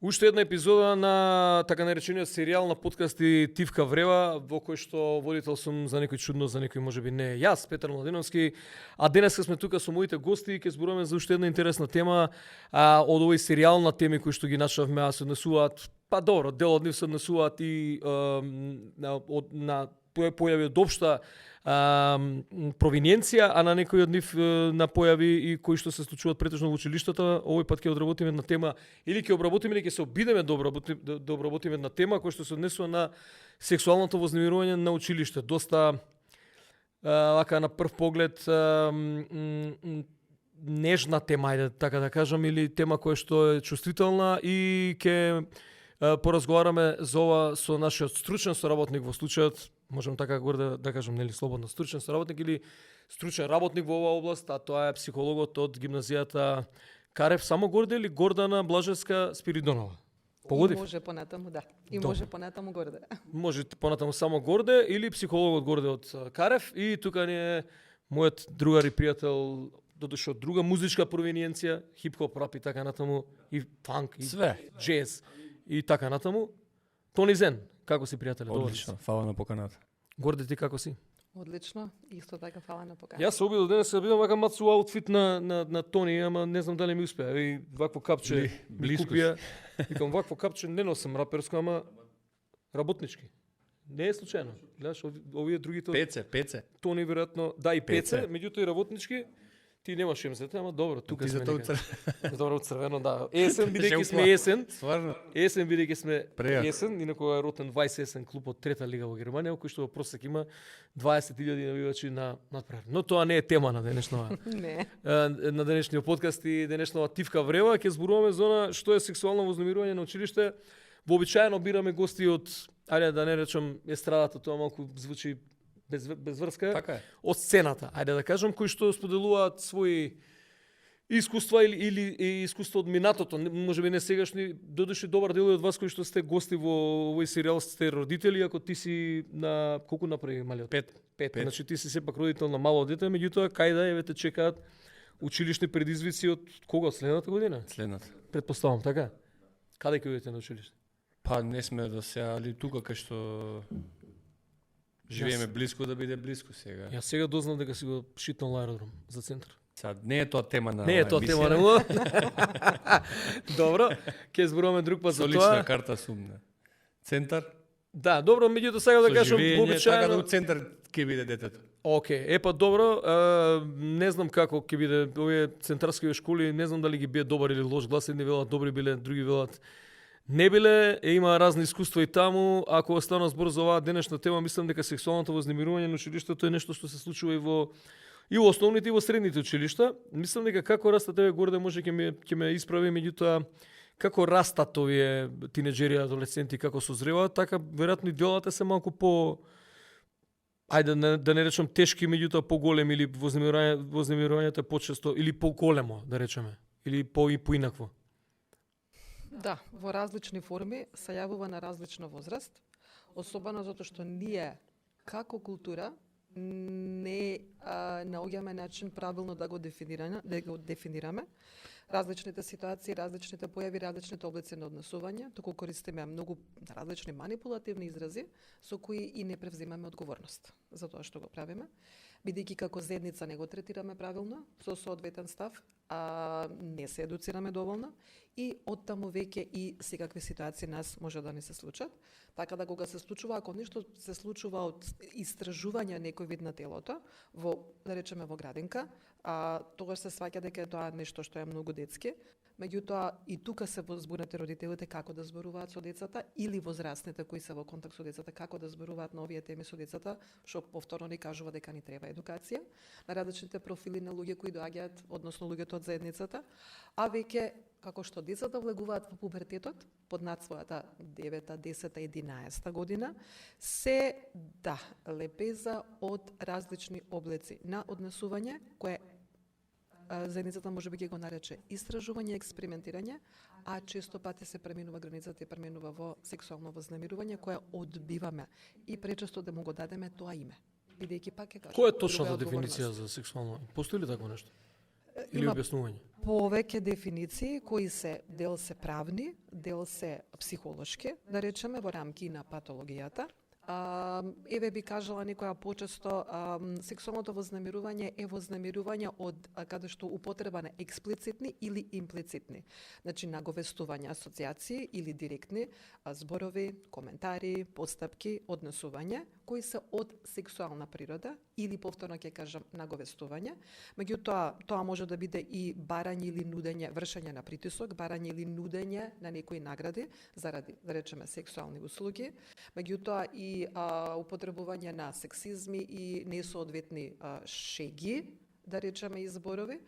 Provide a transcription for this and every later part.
Уште една епизода на така наречениот серијал на подкасти Тивка Врева, во кој што водител сум за некој чудно, за некој можеби не јас, Петар Младеновски, а денеска сме тука со моите гости и ќе зборуваме за уште една интересна тема од овој серијал на теми кои што ги начнавме, а се однесуваат, па добро, дел од нив се однесуваат и на појави од општа провиненција, а на некои од нив на појави и кои што се случуваат претежно во училиштата. Овој пат ќе одработиме една тема или ќе обработиме или ќе се обидеме да обработиме една тема која што се однесува на сексуалното вознемирување на училиште. Доста вака на прв поглед нежна тема, ајде така да кажам, или тема која што е чувствителна и ќе поразговараме за ова со нашиот стручен соработник во случајот, можам така гордо да кажам, нели слободно, стручен соработник или стручен работник во оваа област, а тоа е психологот од гимназијата Карев Самогорде или Гордана Блажевска Спиридонова. Погодив? И може понатаму, да. И може понатаму Горде. Може понатаму само Горде или психологот Горде од Карев, и тука ни е мојот другар и пријател, додуше од друга музичка провиненција, хип-хоп, рап и така натаму, и фанк, и све, джез и така натаму. Тони Зен, како си, пријателе? Одлично, фала на поканата. Горде, ти како си? Одлично, исто така фала на поканата. Јас се обидов денес да бидам вака мацу аутфит на Тони, ама не знам дали ми успеа. И вакво капче купија. Викам, вакво капче не носам раперско, ама работнички. Не е случајно. Гледаш, овие другите... Пеце. Тони веројатно, да, и пеце, меѓутоа и работнички. Ти немаш МЗ, ама добро, тука ти сме. Добро, црвено, да. Есен, бидејќи сме есен. Стварно? Есен, бидејќи сме Прејако. есен, инаку е ротен 20 есен клуб од трета лига во Германија, кој што во просек има 20.000 навивачи на надпревар. Но тоа не е тема на денешната Не. на денешниот подкаст и денешната Тивка Врева. Ќе зборуваме за она што е сексуално вознемирување на училиште. Вообичаено бираме гости од, ајде да не речам естрадата, тоа малку звучи без врска, Така е. од сцената, ајде да кажам, кои што споделуваат своји искуства или искуства од минатото, можеби не сегашни, додуше добар дел од вас кои што сте гости во овој серијал, сте родители, ако ти си на колку направи малиот? 5. Значи ти си сепак родител на мало дете, меѓутоа кај да еве те чекаат училишни предизвици од кога, следната година? Следната. Предпоставам, така? Каде ќе одите на училиште? Па не сме до сега, али тука кај што живееме блиску да биде блиску сега. Јас сега дознав дека си го шитнал аеродром за центар. Сега не е тоа тема на Не е тоа тема, нему. Добро, ќе зборуваме друг пат со за лична тоа. карта сум на центар. Да, добро, меѓутоа сега да Со кажам живење, така да вообичаено. у центар ќе биде детето. Океј, па добро, не знам како ќе биде овие центарски школи, не знам дали ги бие добар или лош глас, едни велат добри биле, други велат не биле, има разни искуства и таму. Ако остана збор за оваа денешна тема, мислам дека сексуалното вознемирување на училиштето е нешто што се случува и во основните и во средните училишта. Мислам дека како растат, еве Горде може ќе ме исправи, меѓутоа како растат овие тинеџери, адолесценти, како созреваат, така веројатно и делата се малку по, ајде да не речам тешки, меѓутоа поголеми, или вознемирувањето е почесто или поголемо, да речеме, или поинакво. Да, во различни форми се јавува на различна возраст, особено затоа што ние како култура не наоѓаме начин правилно да го дефинираме различните ситуации, различните појави, различните облици на однесување, туку користиме многу различни манипулативни изрази со кои и не превземаме одговорност за тоа што го правиме, бидејќи како заедница не го третираме правилно со соодветен став, не се едуцираме доволно и оттаму веќе и секакви ситуации нас може да не се случат. Така да кога се случува, ако нешто се случува од истражување некој вид на телото, да речеме во градинка, тогаш се сваќа дека е тоа нешто што е многу детски. Меѓутоа и тука се возбунети родителите како да зборуваат со децата или возрастните кои се во контакт со децата како да зборуваат на овие теми со децата, што повторно ни кажува дека ни треба едукација на различните профили на луѓе кои доаѓаат, односно луѓето од заедницата, а веќе како што децата влегуваат во пубертетот под над својата 9, 10, 11 година, се лепеза од различни облици на однесување кое заедницата може би ќе го нарече истражување, експериментирање, а често пати се преминува границата и преминува во сексуално вознемирување кое одбиваме и пречесто да му го дадеме тоа име. Бидејќи пак е кажа. Која е точната дефиниција за сексуално? Постои ли такво нешто? Или Има објаснување? повеќе дефиниции кои дел се правни, дел се психолошки, да речеме во рамки на патологијата. Еве би кажала некоја почесто, сексуалното вознемирување е вознемирување од каде што употреба на експлицитни или имплицитни. Значи наговестување, асоциации или директни зборови, коментари, постапки, однесување кои се од сексуална природа или повторно ќе кажам наговестување. Меѓутоа тоа може да биде и барање или нудење, вршење на притисок, барање или нудење на некои награди заради, да речеме, сексуални услуги. Меѓутоа и употребување на сексизми и несоодветни шеги, да речеме, и зборови.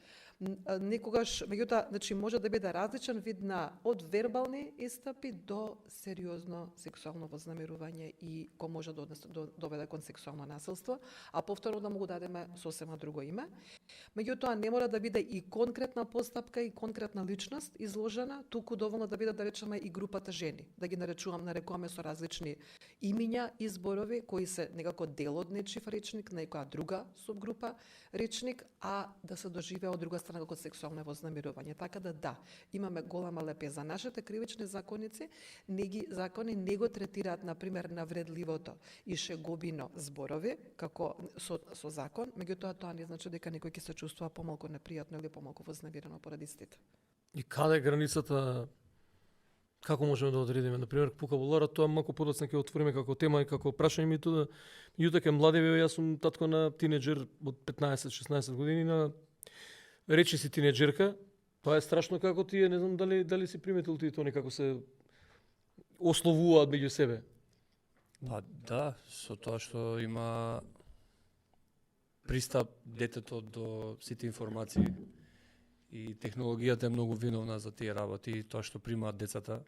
Некогаш, меѓутоа, значи може да биде различен вид на од вербални истапи до сериозно сексуално вознемирување и кој може да доведе кон сексуално насилство, а повторно да му го дадеме сосема друго име. Меѓутоа не мора да биде и конкретна постапка и конкретна личност изложена, туку доволно да биде, да речеме, и групата жени, да ги нарекуваме со различни имиња и зборови кои се некако дел од нечив речник, некоја друга субгрупа речник, а да се доживеа од друга страна како сексуално вознемирување. Така да, имаме голема лепеза. Нашите кривични законници закони не го третираат, например, навредливото и шегобино зборови како со закон, меѓутоа тоа не значи дека некој ќе се чувствува помалку непријатно или помалку вознемирено поради истите. И каде е границата? Како можеме да одредиме? Например, вокабуларот, тоа малку подоцна ќе отвориме како тема и како прашање ми тоа. Меѓутоа ке младеви, јас сум татко на тинеџер од 15-16 години, на речи си тинеџерка. Тоа е страшно како тие, не знам дали си приметил тие тоа некако се ословуваат меѓу себе. Па да, со тоа што има пристап детето до сите информации и технологијата е многу виновна за тие работи и тоа што примаат децата,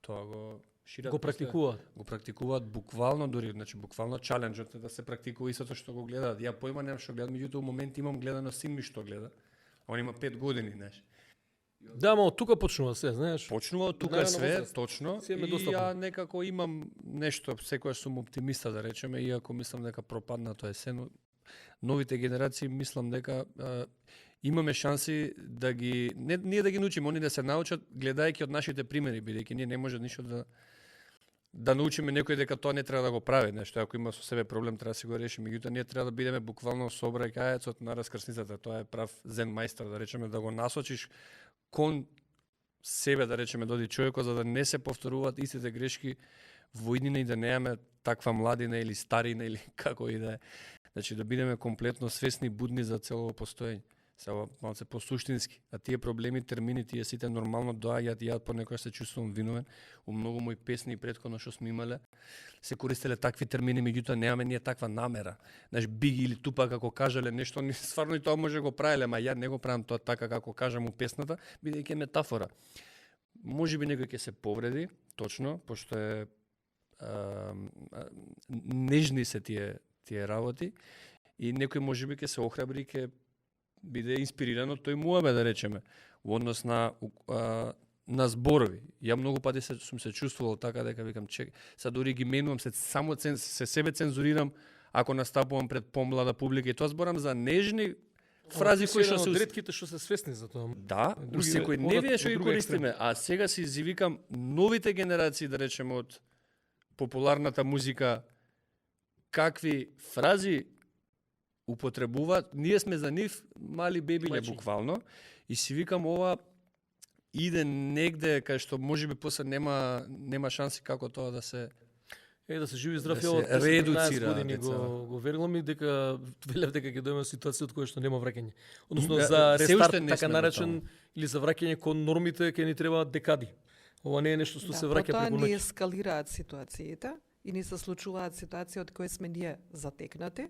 тоа го шират. Го практикуваат. Го практикуваат буквално дури, значи буквално чаленџот е да се практикува истото што го гледаат. Ја појма немам што гледам, меѓутоа во момент имам гледано син ми што гледа. Он има 5 години, знаеш. Да, ма од тука почнува се, знаеш. Почнува од тука све, точно. Си И ја некако имам нешто, секогаш сум оптимиста да речеме, иако мислам дека пропадна тоа е се, но новите генерации мислам дека имаме шанси да ги ние да ги научиме, они да се научат гледајќи од нашите примери, бидејќи ние не може ништо да научиме некој дека тоа не треба да го прави, нешто ако има со себе проблем треба да се го реши, меѓутоа ние треба да бидеме буквално сообраќајецот на раскрсницата, тоа е прав зен мајстор да речеме, да го насочиш кон себе, да речеме, доди човекот, за да не се повторуваат истите грешки во иднина и да немаме таква младина или старина или како и да е. Значи да бидеме комплетно свесни и будни за целово постоење. Сега малце посуштински, а тие проблеми, термини, тие сите нормално доаѓаат и ја понекогаш се чувствувам виновен. У многу мои песни и претходно што сме имале се користеле такви термини, меѓутоа немаме ние таква намера. Знаеш, Биги или Тупак како кажале нешто, стварно и тоа може да го правеле, ама ја не го правам тоа така како кажам у песната, бидејќи е метафора. Можеби некој ќе се повреди, точно, пошто е нежни се тие работи и некој можеби ќе се охрабри, ќе биде инспирирано тој муабе, да речеме, во однос на зборови. Ја многу пати сум се чувствувал така дека викам чек, сега дури ги менувам, се себе цензурирам ако настапувам пред помлада публика и тоа зборам за нежни фрази кои што се од ретките што се свесни за тоа. Да, секој не вие што ги користиме, а сега си извикам новите генерации, да речеме, од популарната музика, какви фрази употребуваат, ние сме за нив мали бебиле буквално и си викам ова иде негде кај што можеби после нема шанси како тоа да се да се живи здрав, да се редуцира години го верилам и дека велев дека ќе дојме ситуација од која што нема враќање. Односно Да, за се рестарт уште не така сме наречен или за враќање кон нормите ќе ни треба декади. Ова не е нешто што се враќа преку ноќ. Потоа не ноќ. ескалираат ситуациите и не се случуваат ситуации од кои сме ние затекнати,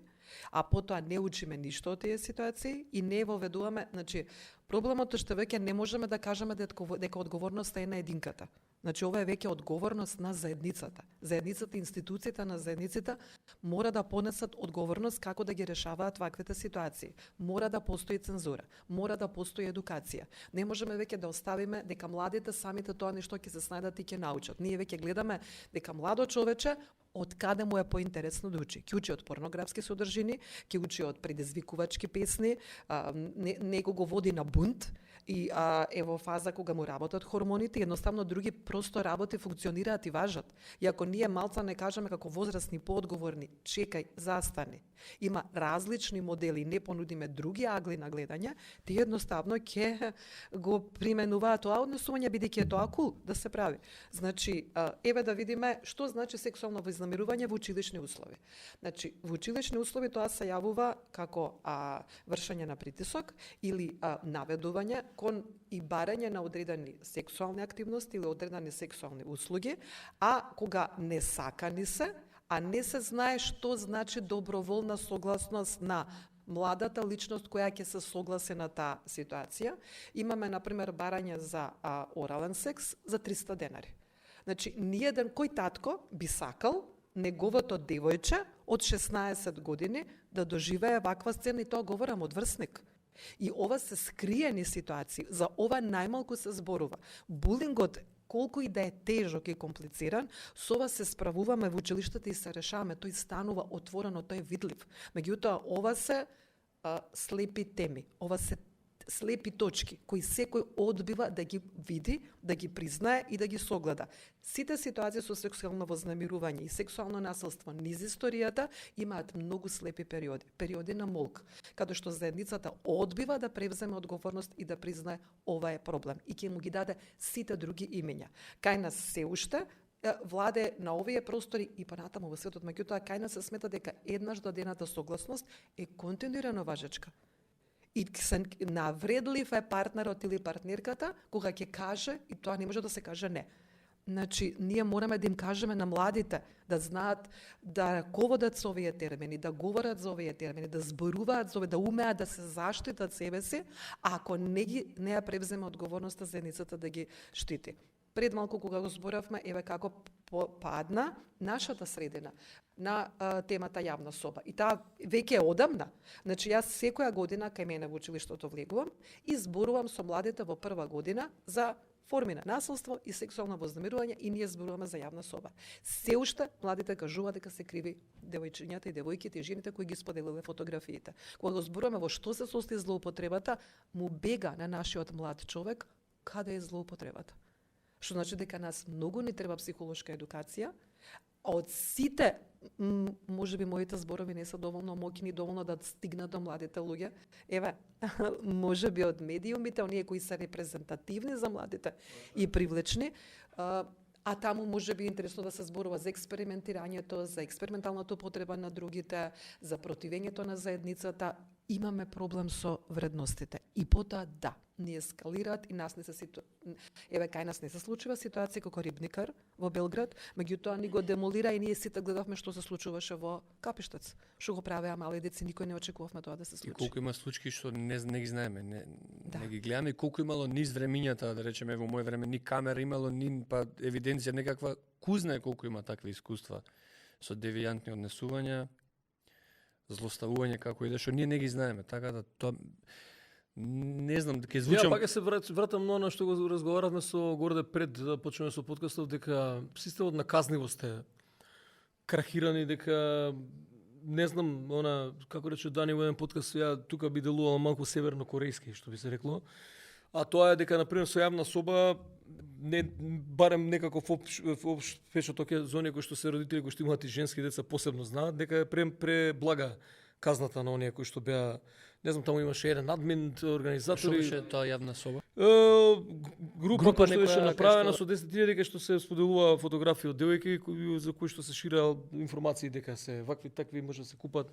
а потоа не учиме ништо од тие ситуации и не воведуваме, значи проблемот е што веќе не можеме да кажеме дека одговорноста е на единката. Значи ова е веќе одговорност на заедницата. Заедницата, институциите на заедниците мора да понесат одговорност како да ги решаваат ваквите ситуации. Мора да постои цензура, мора да постои едукација. Не можеме веќе да оставиме дека младите самите тоа нешто ќе се снајдат и ќе научат. Ние веќе гледаме дека младо човече од каде му е поинтересно да учи. Ќе учи од порнографски содржини, ќе учи од предизвикувачки песни, него го води на бунт и е во фаза кога му работат хормоните, едноставно други просто работи функционираат и важат. И ако ние малца не кажеме како возрастни поодговорни, чекај, застани. Има различни модели, не понудиме други агли на гледање, тие едноставно ќе го применуваат тоа однесување бидејќи е тоа кул да се прави. Значи, еве да видиме што значи сексуално вознамирување во училишни услови. Значи, во училишни услови тоа се јавува како вршење на притисок или наведување кон и барање на одредени сексуални активности или одредени сексуални услуги, а кога не сакани се, а не се знае што значи доброволна согласност на младата личност која ќе се согласи на таа ситуација. Имаме, например, барање за орален секс за 300 денари. Значи, ниеден кој татко би сакал неговото девојче од 16 години да доживее ваква сцена, и тоа говорам од врсник. И ова се скриени ситуации, за ова најмалку се зборува. Булингот, колку и да е тежок и комплициран, со ова се справуваме во училиштата и се решаваме, тој станува отворено, тој е видлив. Меѓутоа, ова се слепи теми, ова се слепи точки, кои секој одбива да ги види, да ги признае и да ги согледа. Сите ситуации со сексуално вознамирување и сексуално насилство низ историјата имаат многу слепи периоди, периоди на молк, каде што заедницата одбива да превземе одговорност и да признае ова е проблем и ќе му ги даде сите други имења. Кај нас се уште владе на овие простори и понатаму во светот, меѓутоа кај нас се смета дека еднаш дадената согласност е континуирано важечка. И навредлив е партнерот или партнерката кога ќе каже, и тоа не може да се каже не. Значи, ние мораме да им кажеме на младите да знаат да раководат со овие термини, да говорат за овие термини, да зборуваат за овие, да умеат да се заштитат себе си, а ако не ја превземе одговорноста заедницата да ги штити. Пред малку кога го зборавме, еве како падна нашата средина на темата јавна соба. И таа веќе е одамна. Значи, јас секоја година кај мене во училиштето влегувам и зборувам со младите во прва година за форми на насилство и сексуално вознамирување и ние зборуваме за јавна соба. Се уште младите кажуваат дека се криви девојчињата и девојките и жените кои ги споделиле фотографиите. Кога го зборуваме во што се состои злоупотребата, му бега на нашиот млад човек каде е злоупотребата. Што значи дека нас многу не треба психолошка едукација, а од сите, може би моите зборови не се доволно моќни, доволно да стигнат до младите луѓе. Еве, може би од медиумите, оние кои се репрезентативни за младите и привлечни, а таму може би интересно да се зборува за експериментирањето, за експерименталната употреба на другите, за противењето на заедницата. Имаме проблем со вредностите. И потоа да, ни ескалираат и нас не се еве кај нас не се случува ситуација како Рибникар во Белград, меѓутоа ни го демолира и ние сите гледавме што се случуваше во Капиштец. Што го правеа мали деца, никој не очекувавме тоа да се случи. И колку има случаи што не ги знаеме, не ги гледаме, и колку имало низ времињата, да речеме во моје време, ни камера имало, ни па евиденција некаква, кузна колку има такви искуства со девијантни однесувања, злоставување како и да што ние не ги знаеме, така да тоа не знам, дека звучам. Ја пак се вратам на што го разговаравме со Горде пред да почнеме со подкастот, дека системот на казнивост е крахирани, дека не знам, како рече Дани во еден подкаст, ја тука би делувал малку северно-корејски, што би се рекло. А тоа е дека, например, со јавна соба, барем некако општ фешот за оние кои што се родители, кои што имаат и женски деца, посебно знаат, дека е преблага казната на оние кои што беа, не знам, таму имаше еден админ, организатори. Што беше тоа јавна соба? Група која што беше направена со 10.000 дека што се споделува фотографии од девојки за кои што се шираа информации дека се вакви такви може да се купат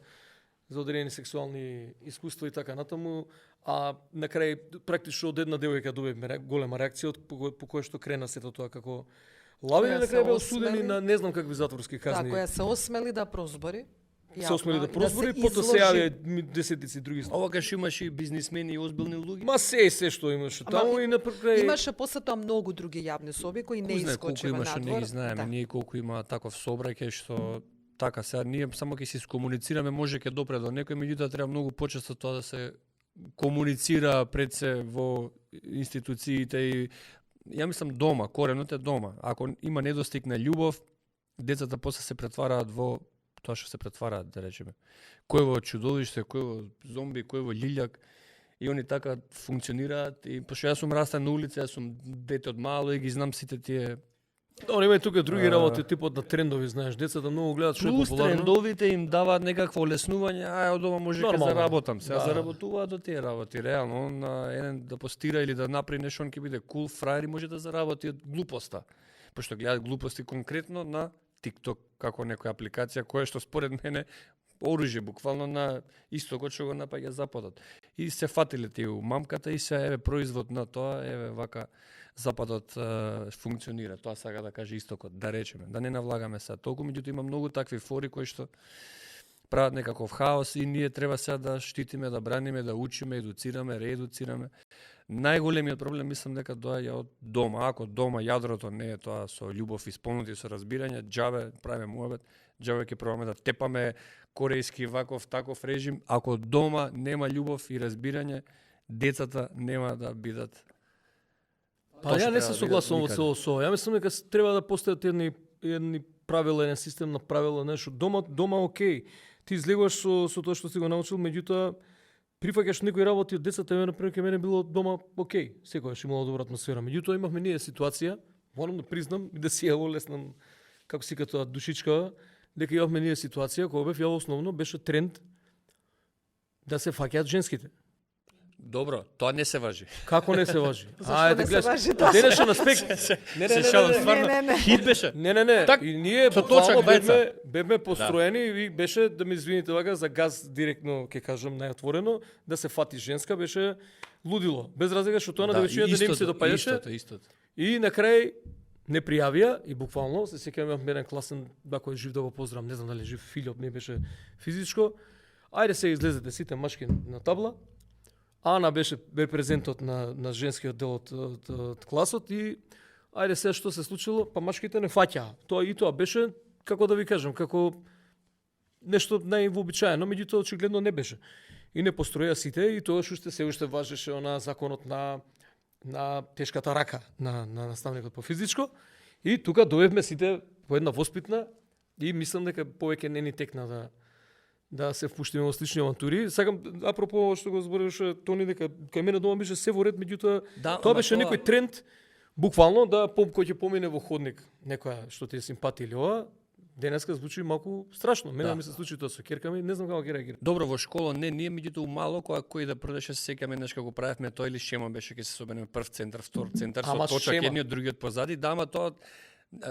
за одредени сексуални искуства и така натаму, а на крај практично од една девојка доби голема реакција по која што крена сето тоа како лавини, на крај беа осудени на не знам какви затворски казни. Да, која се осмели да прозбори. Се осмели да прозбори, потоа се јави десетици други. Ова каш имаше и бизнисмени и озбилни луѓе. Ма се што имаше таму и на крај. Имаше после тоа многу други јавни соби кои не искочија надвор. Не ги знаеме, ние колку има таков сообраќај што така сега ние само ќе се искомуницираме, може ќе допре до некој, меѓутоа треба многу почесто тоа да се комуницира пред се во институциите и ја мислам дома, коренот е дома. Ако има недостиг на љубов, децата после се претвараат во тоа што се претвараат, да речеме. Кој во чудовиште, кој во зомби, кој во лиљак. И они така функционираат. И пошто јас сум растен на улица, јас сум дете од мало и ги знам сите тие. Да, има и тука други работи, типот на трендови, знаеш, децата многу гледат што е Плюс популарно. трендовите им даваат некакво олеснување, од дома може да Нормално. заработам. Сега Да. заработуваат до тие работи, реално. Он на еден да постира или да направи нешто, он ќе биде кул фраер и може да заработи од глупоста. Пошто гледаат глупости конкретно на TikTok, како некоја апликација која што според мене оружје буквално на истокот што го напаѓа Западот. И се фатиле тие у мамката и се еве производ на тоа, еве вака Западот функционира. Тоа сака да каже истокот, да речеме, да не навлагаме сега толку, меѓутоа има многу такви фори кои што прават некаков хаос и ние треба сега да штитиме, да браниме, да учиме, едуцираме, реедуцираме. Најголемиот проблем мислам дека доаѓа од дома. Ако дома јадрото не е тоа со љубов исполнети со разбирање, џабе правиме муабет, џабе ќе пробаме да тепаме корејски ваков таков режим. Ако дома нема љубов и разбирање, децата нема да бидат. Па ја не се согласувам во цело со ова. Ја мислам дека треба да постојат едни правила, еден систем на правила, нешто. Дома окей. Ти излегуваш со тоа што си го научил, меѓутоа прифаќаш некои работи од децата, на пример кај мене било дома окей. Секогаш имало добра атмосфера. Меѓутоа имавме ние ситуација, морам да признам и да си ја олеснам како си като душичка, дека имавме ние ситуација која бев ја основно беше тренд да се фаќаат женските. Добро, тоа не се важи. Како не се важи? Зашто не се важи тоа? Денешен аспект. Се шалам, стварно. не. Хит беше. Не. Так, И ние со буквално точак бевме построени и беше, да ми извините вака, за газ директно, ќе кажам најотворено, да се фати женска беше лудило. Без разлика што тоа на девојчињата не им се допаѓаше. Истото. И на крај не пријавија и буквално се сеќавам имав еден класен кој жив да го поздравам, не знам дали жив Филип, не беше физичко. Ајде се излезете сите машки на табла. Ана беше репрезентот на женскиот дел од класот и ајде се што се случило, па машките не фаќаа. Тоа беше, како да ви кажам, како нешто највообичаено, меѓутоа очигледно не беше. И не построја сите и тоа што се уште важеше она законот на тешката рака на наставникот по физичко. И тука доевме сите по една воспитна и мислам дека повеќе не ни текна да се впуштиме во слични авантури. Сакам, апропо што го зборуваше Тони, дека кај мене дома беше се во ред, меѓутоа тоа беше некој тренд, буквално кој ќе помине во ходник, некоја што ти е симпатија или ова, денеска звучи малку страшно. Мене ми се случи тоа со ќерка ми, не знам како ќе реагира. Добро, во школа не, ние меѓутоа мало кој да продеше се сеќаме нешто го правевме тоа или шема беше ќе се собереме прв центар, втор центар со точак едниот другиот позади, да, ама тоа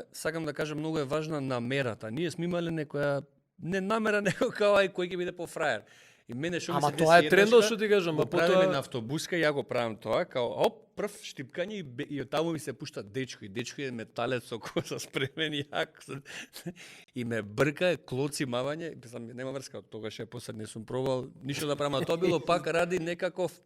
сакам да кажам многу е важна намерата. Ние сме имале некоја не намера него као кој ќе биде пофраер. И мене што ми се деси тоа е трендот што ти кажам, го правиме на автобуска, ја го правам тоа, као прв штипкање и од таму ми се пушта дечко и дечко е металец со коса спремен јак и ме брка, клоци мавање, нема врска, тогаш после не сум пробал ништо да правам, а тоа било пак ради некаков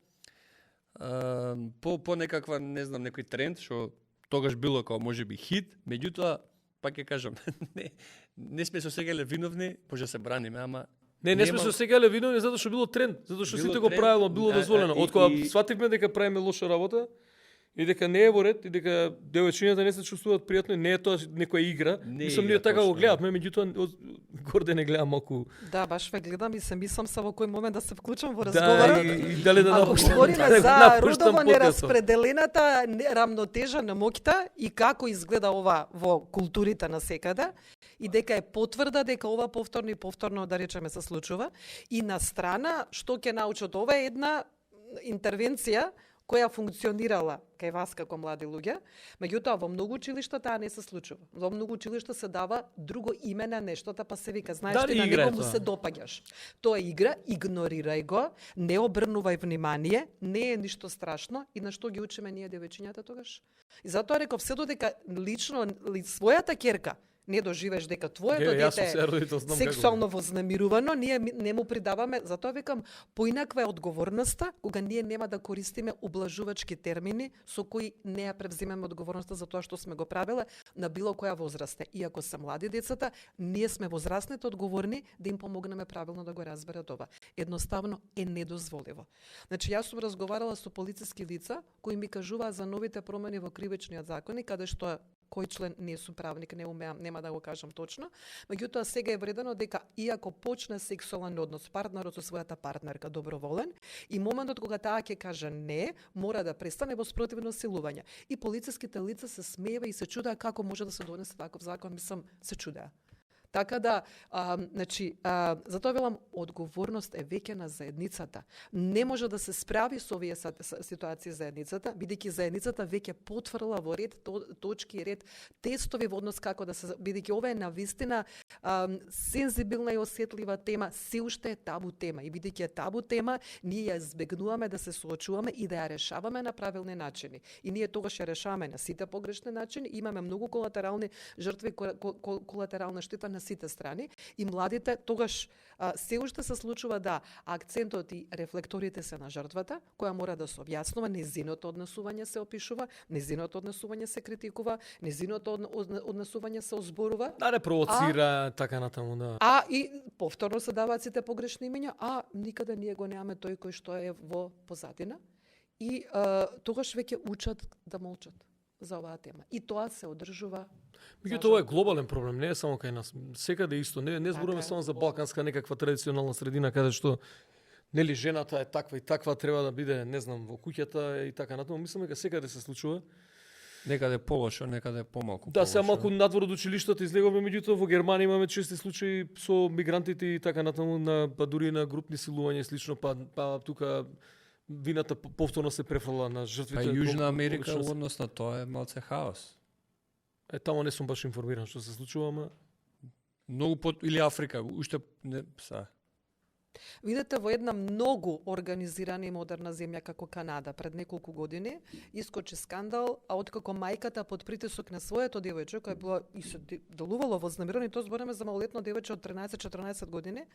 по некаква, не знам, некој тренд што тогаш било као можеби хит, меѓутоа пак ќе кажам, не сме се осеќале виновни, пошто се браниме, ама Не сме се осеќале виновни затоа што било тренд, затоа што сите го правело, било дозволено. Откога свативме дека правиме лоша работа и дека не е во ред и дека девојчињата не се чувствуваат пријатно, не е тоа некоја игра. Мислам ние така го гледавме, меѓутоа горде не гледам малку. Да, баш ве гледам и се мислам са во кој момент да се вклучам во разговорот. И дали да ако говориме за родово нераспределената рамнотежа на моќта и како изгледа ова во културите на секаде, и дека е потврда дека ова повторно да речеме се случува, и на страна што ќе научат, ова е една интервенција која функционирала кај вас како млади луѓе, меѓутоа во многу училишта таа не се случува. Во многу училишта се дава друго име на нештото, па се вика, знаеш ти на него му се допаѓаш. Тоа е игра, игнорирај го, не обрнувај внимание, не е ништо страшно и на што ги учиме ние девојчињата тогаш. И затоа реков, се додека лично својата ќерка не доживееш дека твоето дете е сексуално вознемирувано, ние не му придаваме, затоа викам, поинаква е одговорноста кога ние нема да користиме ублажувачки термини со кои не ја превзимаме одговорноста за тоа што сме го правеле на било која возраст. Иако се млади децата, ние сме возрастните одговорни да им помогнеме правилно да го разберат ова. Едноставно е недозволиво. Значи, јас сум разговарала со полициски лица кои ми кажуваа за новите промени во кривичниот закон, каде што кој член не сум правник, не умеам, нема да го кажам точно. Меѓутоа сега е вредено дека иако почне сексуален однос партнерот со својата партнерка доброволен и моментот кога таа ќе каже не, мора да престане во спротивно силување. И полициските лица се смеева и се чудеа како може да се донесе таков закон, мислам, се чудеа. Така да, затоа велам, одговорност е веќе на заедницата. Не може да се справи со овие ситуации заедницата, бидејќи заедницата веќе потврла во ред точки, ред тестови во однос како да се, бидејќи ова е навистина сензибилна и осетлива тема, се уште е табу тема. И бидејќи е табу тема, ние ја избегнуваме да се соочуваме и да ја решаваме на правилни начини. И ние тогаш ја решаваме на сите погрешни начини, имаме многу колатерални жртви, колатерална штета на сите страни и младите тогаш се уште се случува да акцентот и рефлекторите се на жртвата, која мора да се објаснува, незиното однесување се опишува, незиното однесување се критикува, незиното однесување се озборува. Да не провоцира така натаму, да. А и повторно се даваат сите погрешни имиња, а никаде ние го немаме тој кој што е во позадина и тогаш веќе учат да молчат за оваа тема. И тоа се одржува. Меѓутоа ова е глобален проблем, не е само кај нас. Секаде исто, не зборуваме само за балканска некаква традиционална средина каде што нели жената е таква и таква, треба да биде, не знам, во куќата и така натаму. Мислам дека секаде се случува. Некаде полошо, некаде помалку. Да, сега малку надвор од училиштата излегуваме, меѓутоа во Германија имаме чести случаи со мигрантите и така натаму, па дури на групни силувања и слично, па тука вината повторно се префрла на жртвите. Па Јужна Америка во однос на тоа е малце хаос. Тамо не сум баш информиран што се случува, ама многу или Африка, уште не са. Видете, во една многу организирана и модерна земја како Канада пред неколку години искочи скандал, а откако мајката под притисок на своето девојче, кој било и се делувало вознамерено, и тоа збориме за малолетно девојче од 13-14 години,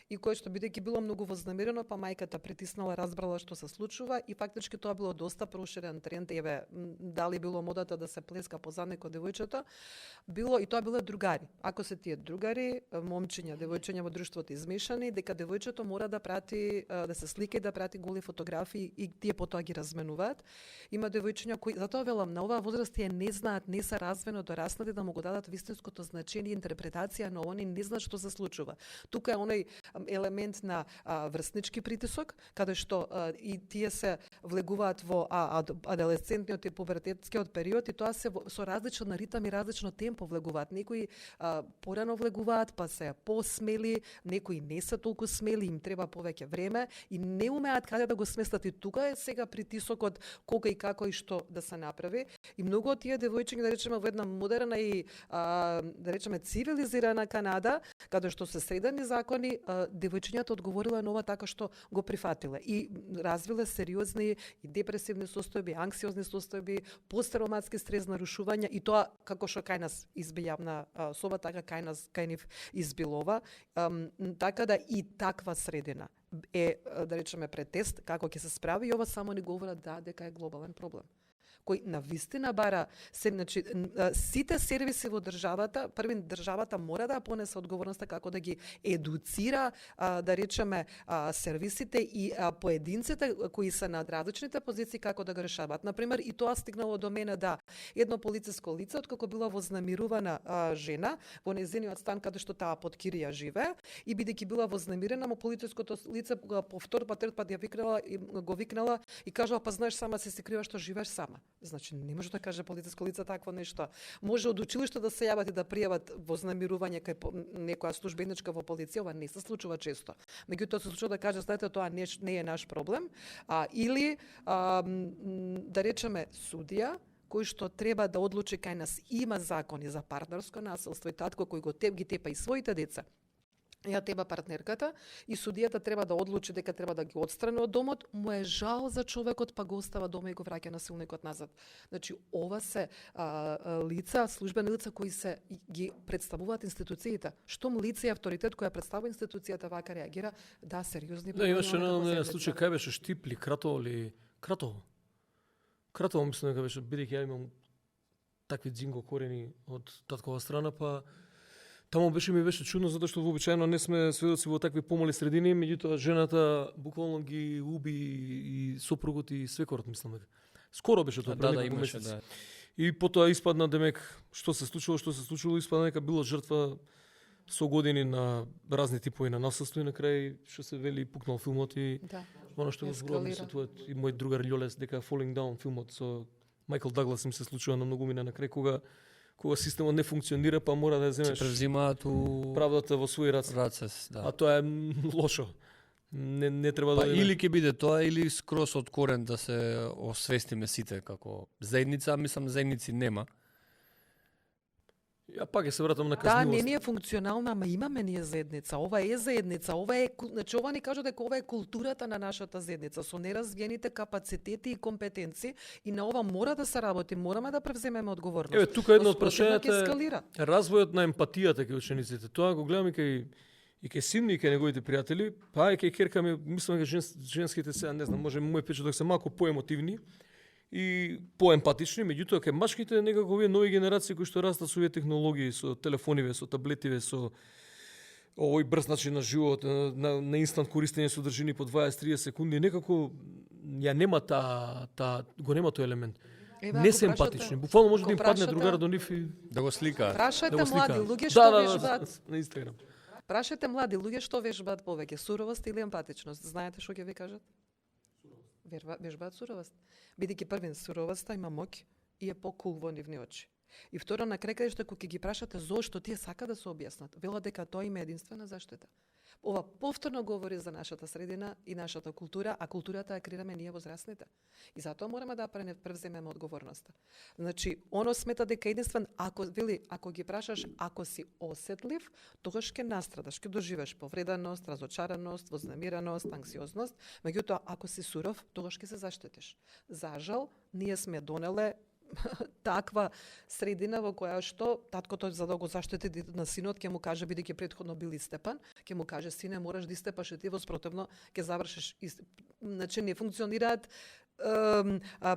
и кое што бидејќи било многу вознамерено, па мајката притиснала, разбрала што се случува и фактички тоа било доста проширен тренд, еве, дали било модата да се плеска по задникот девојчето, било и тоа било другари. Ако се тие другари, момчиња, девојчиња во друштвото измешани, дека девојчето мора да прати, да се слика и да прати голи фотографии и тие потоа ги разменуваат. Има девојчиња кои, затоа велам, на оваа возраст тие не знаат, не се развено дораснати да му го дадат вистинското значење и интерпретација на они, не знаат што се случува. Тука е оној елемент на врснички притисок, каде што и тие се влегуваат во адолесцентниот и пубертетскиот период и тоа се со различен ритам и различно темпо влегуваат. Некои порано влегуваат, па се посмели, некои не се толку смели, им треба повеќе време и не умеат каде да го сместат. И тука е сега притисокот кога и како и што да се направи. И многу од тие девојчиња, да речеме, во една модерна и да речеме цивилизирана Канада, каде што се средени закони, девојчињата одговорила на ова така што го прифатиле и развиле сериозни и депресивни состојби, анксиозни состојби, посттравматски стрес нарушувања и тоа како што кај нас изби јавна соба, така кај нив избилова. Така да и таква средина е, да речеме, претест како ќе се справи и ова само ни говори дека е глобален проблем кој навистина бара се, значи, сите сервиси во државата, првин државата мора да понесе одговорноста како да ги едуцира, да речеме, сервисите и поединците кои се на различните позиции како да го решаваат. Например, и тоа стигнало до мене да едно полициско лице, откако била вознамирувана жена во нејзиниот стан каде што таа под кирија живее и бидејќи била вознамирена, полициското лице повтор па трет пат ја го викнала и кажала, па знаеш, сама се криваш што живееш сама. Значи, не може да каже полициско лице такво нешто. Може од училиште да се јават и да пријават вознамирување кај некоја службеничка во полиција, ова не се случува често. Меѓутоа се случува да каже, знаете, тоа не е наш проблем, или да речеме судија кој што треба да одлучи кај нас има закони за партнерско насилство и татко кој ги тепа и своите деца. Ја теба партнерката и судијата треба да одлучи дека треба да ги отстрани од домот, му е жал за човекот, па го остава дома и го враќа насилникот назад. Значи, ова се лица, службени лица кои се ги представуваат институциите. Штом лице и авторитет која представува институцијата вака реагира, да, сериозни проблеми. Да, имаше еден случај кај беше Штип ли Кратово или Кратово. Кратово мислам дека беше, бидејќи ја имам такви дзинго корени од таткова страна, па таму ми беше чудно затоа што вообичаено не сме сведоци во такви помали средини, меѓутоа жената буквално ги уби и сопругот и свекорот, мислам дека. Скоро беше тоа, пред неколку месеци. Да. И потоа испадна демек што се случило, испадна дека било жртва со години на разни типови на насилство и на крај што се вели пукнал филмот и Да. оно што го зборувам со твојот и мој другар Љолес дека Falling Down филмот со Майкл Даглас им се случува на многумина на крај кога системот не функционира па мора да Се земеш превзимаат у правдата во своји раце. рацес, да. А тоа е лошо. Не треба Па да или ќе биде тоа или скрос од корен да се освестиме сите како заедница, мислам заедници нема. Ја пак ќе се вратам на Да, казнивост. не ни е функционална, ама имаме ние заедница. Ова е заедница, значи ова ни кажа дека ова е културата на нашата заедница со неразвиените капацитети и компетенции и на ова мора да се работи, мораме да превземеме одговорност. Еве тука едно од Во спротивно ќе прашањата ескалира. е развојот на емпатијата кај учениците. Тоа го гледам и кај син ми и кај неговите пријатели, па и кај ќерка ми, мислам дека женските се, не знам, може мој печаток се малку поемотивни и поемпатични, меѓутоа кај машките некако овие нови генерации кои што растат со овие технологии, со телефониве, со таблетиве, со овој брз начин на живот, на инстант користење содржини по 20-30 секунди, некако ја нема го нема тој елемент. Еве, Не ако се прашате- емпатични. Буквално може да им ако падне прашате- другар до нив и Да го сликаат. Прашајте да го млади сликаат. луѓе што Да, вежбаат. на Инстаграм. Прашајте млади луѓе што вежбаат повеќе, суровост или емпатичност. Знаете што ќе ви кажат? Вежбаат суровост. Бидејќи првен суровоста има моќ и е покул во нивни очи. И второ, на крај каде што кога ќе ги прашате зошто тие сака да се објаснат, велат дека тоа има единствена заштита. Ова повторно говори за нашата средина и нашата култура, а културата ја креираме ние возрастните. И затоа мораме да превземеме одговорноста. Значи, оно смета дека единствен, ако ги прашаш, ако си осетлив, тогаш ќе настрадаш, ќе доживеш повреденост, разочараност, вознемираност, анксиозност, меѓутоа ако си суров, тогаш ќе се заштитиш. За жал, ние сме донеле таква средина во која што таткото за да го заштити на синот ќе му каже, бидејќи претходно бил истепан, ќе му каже сине мораш да истепаш и ти, во спротивно ќе завршиш. Значи не функционираат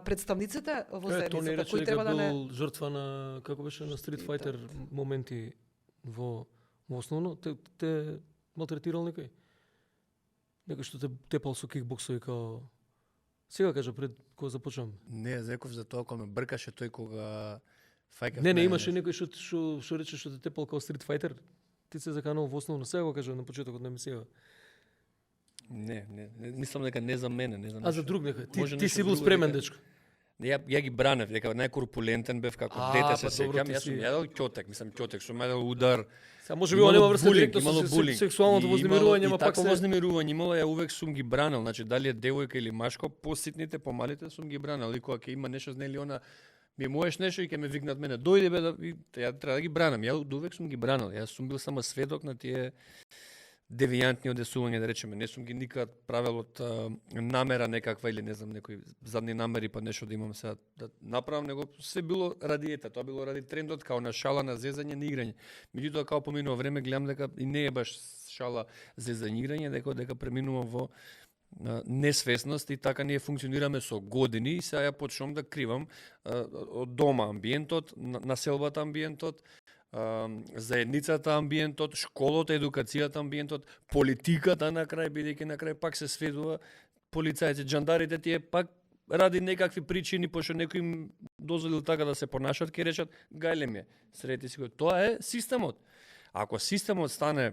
представниците во Тоа не заедницата рече кои дека треба да не бил жртва на како беше на Street Fighter моменти во основно те малтретирал некој. Некој што те тепал со кикбоксови као сега кажа пред кога започнам. Не, Зеков за тоа кога ме бркаше тој кога фаќав. Не, имаше некој што рече што те тепал као Street Fighter. Ти се заканал во основно, сега го кажа на почетокот на емисија. Не, мислам дека не за мене, не за А за друг некој. Може Ти нешто си бил друго спремен, дека- дечко. Ја ги бранев, дека најкорпулентен бев како А, дете се па добро, сеќам, ти јас сум си- јадел ќотек, мислам ќотек, сум јадел удар. Сега може би ова нема врска булинг, директно имало со булинг. сексуалното И вознемирување, имало- ама и пак такво се вознемирување имало, ја увек сум ги бранел, значи дали е девојка или машко, поситните, помалите сум ги бранел, и кога ќе има нешто нели она ми можеш нешто и ќе ме викнат мене, дојде бе, ја треба да ги бранам, ја увек сум ги бранел, јас сум бил само сведок на тие девијантни одесувања, да речеме, не сум ги никад правел од намера некаква или не знам некои задни намери па нешто да имам сега да направам, него се било ради тоа било ради трендот као на шала, на зезање, на играње. Меѓутоа као поминува време гледам дека и не е баш шала, зезање, играње, дека преминува во несвесност и така ние функционираме со години и сега ја почнувам да кривам од дома амбиентот, населбата амбиентот, заедницата амбиентот, школата, едукацијата амбиентот, политиката на крај, бидејќи на крај пак се сведува полицајци, джандарите тие пак ради некакви причини, пошто некој им дозволил така да се понашат, ќе речат гајле ми е, срети си го. Тоа е системот. Ако системот стане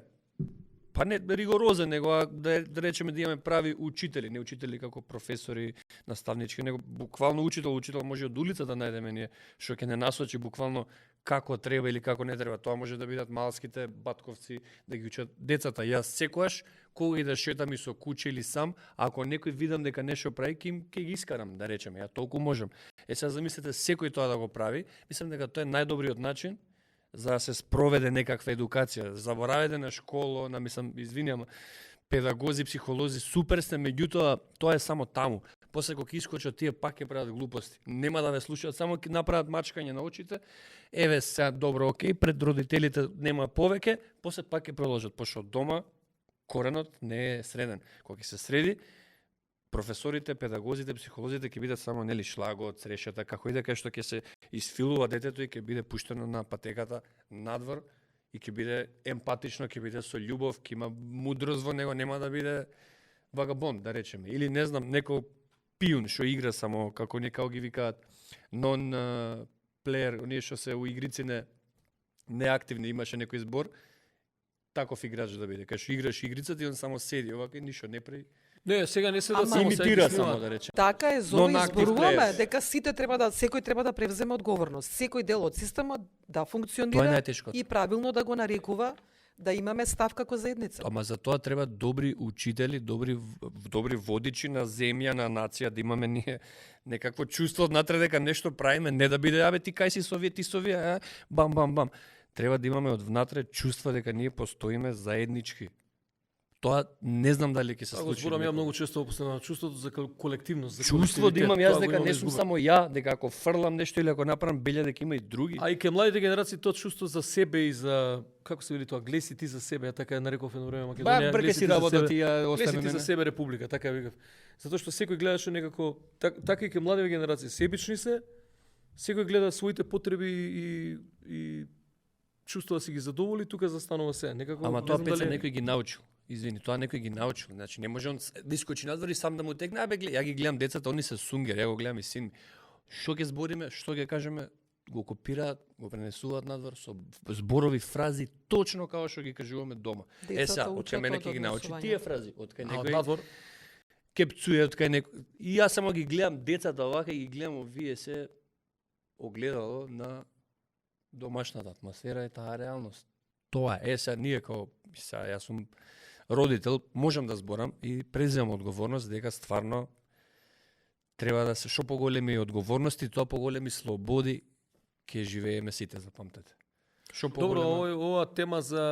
па не ригорозен, него да речеме да имаме прави учители, не учители како професори, наставнички, него буквално учител може од улицата да најдеме ние, што ќе не насочи буквално како треба или како не треба. Тоа може да бидат малските батковци да ги учат децата. Јас секогаш кога и да шетам и со куче или сам, ако некој видам дека нешто прави, ќе ги искарам, да речеме. Ја толку можам. Сега замислете секој тоа да го прави, мислам дека тоа е најдобриот начин за да се спроведе некаква едукација. Заборавете на школа, мислам, извинјам, педагози, психолози, супер сте, меѓутоа тоа е само таму. После кога искочат тие пак ќе прават глупости. Нема да ве слушаат, само ќе направат мачкање на очите. Еве сега добро, окей, пред родителите нема повеќе, после пак ќе продолжат, пошто дома коренот не е среден. Кога ќе се среди, професорите, педагозите, психолозите ќе бидат само нели шлагот, срешата, како и дека што ќе се isфилува детето и ќе биде пуштено на патеката надвор и ќе биде емпатично, ќе биде со љубов, ќе има мудрост во него, нема да биде вагабонд, да речеме. Или не знам, некој пиун што игра само како некако ги викаат нон плеер, оние што се у игрици неактивни, имаше некој збор, таков играч да биде. Кај што играш игрицата и он само седи, овака и ништо не прави. Не, сега не се да Ама само имитира се само да речем. Така е, Но зови на актив зборуваме плеер. дека секој треба да превземе одговорност. Секој дел од системот да Тоа е функционира најтешкото. и правилно да го нарекува, да имаме став како заедница. Ама за тоа треба добри учители, добри водичи на земја, на нација, да имаме ние некакво чувство однатре дека нешто правиме, не да биде абе ти кај си со овие, ти со овие, бам бам бам. Треба да имаме од внатре чувство дека ние постоиме заеднички. Тоа не знам дали ќе се Го случи. зборам ја многу често опоснено чувството за колективност, за Чувство да колективитет, имам јас тоа го дека имаме не сум изгубено. само ја, дека ако фрлам нешто или ако направам белја дека има и други. А и кај младите генерации тоа чувство за себе и за како се вели тоа, глеси ти за себе, ја така ја нареков едно време Македонија. Брке глеси си ти за работа себе. ти ја Глеси остави ти за мене. себе република, така ја викав. Затоа што секој гледаше некако така и кај младите генерации, себични се, секој гледа своите потреби и чувства да си ги задоволи, тука застанува се. Некако Ама не тоа знам пеца дали- некој ги научил. Извини, тоа некој ги научил. Значи не може он да искочи надвор и сам да му текне, абе ја ги гледам децата, они се сунгер, ја го гледам и син ми. Што ќе збориме, што ќе кажеме, го копираат, го пренесуваат надвор со зборови фрази точно како што ги кажуваме дома. Децата Сега, учат откај мене од ќе ги научи однесување. тие фрази, откај А од некој надвор, кепцуе, откај некој. И јас само ги гледам децата овака и ги гледам овие се огледало на домашната атмосфера и таа реалност. Тоа е, сега ние како, сега јас сум родител, можам да зборам и преземам одговорност дека стварно треба да се шо поголеми одговорности, тоа поголеми слободи ќе живееме сите, запамтете. Шо добро, поголема... ова тема за